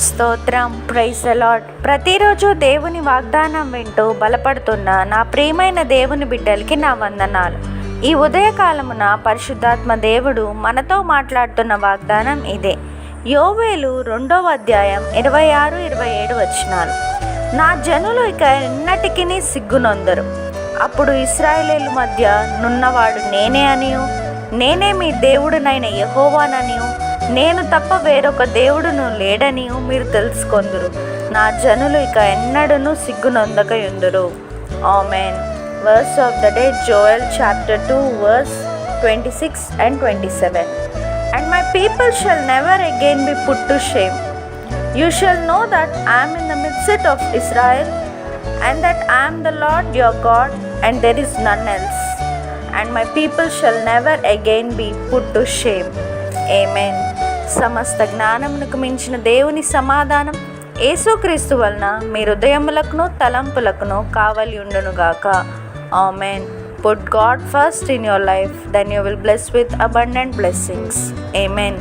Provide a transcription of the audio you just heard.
స్తోత్రం. Praise the lord. ప్రతిరోజు దేవుని వాగ్దానం వింటూ బలపడుతున్న నా ప్రియమైన దేవుని బిడ్డలకి నా వందనాలు. ఈ ఉదయకాలమున పరిశుద్ధాత్మ దేవుడు మనతో మాట్లాడుతున్న వాగ్దానం ఇదే. యోవేలు 2వ అధ్యాయం 26-27 వచనాలు. నా జనులు ఇక ఎన్నటికీ సిగ్గునొందరు. అప్పుడు ఇశ్రాయేలీయుల మధ్య నున్నవాడు నేనే అనియు, నేనే మీ దేవుడునైన యెహోవాననియు, నేను తప్ప వేరొక దేవుడును లేడనియు మీరు తెలుసుకొందురు. నా జనులు ఇక ఎన్నడూను సిగ్గునొందకయుందురు. Amen. Verse of the day, Joel chapter 2 verse 26 and 27. And my people shall never again be put to shame. You shall know that I am in the midst of Israel, and that I am the Lord your God, and there is none else. And my people shall never again be put to shame. ఆమేన్. సమస్త జ్ఞానమునకు మించిన దేవుని సమాధానం యేసుక్రీస్తు వలన మీ హృదయములకును తలంపులకును కావలి ఉండునుగాక. ఆమేన్. Put God first in your life, then you will bless with abundant blessings. Amen.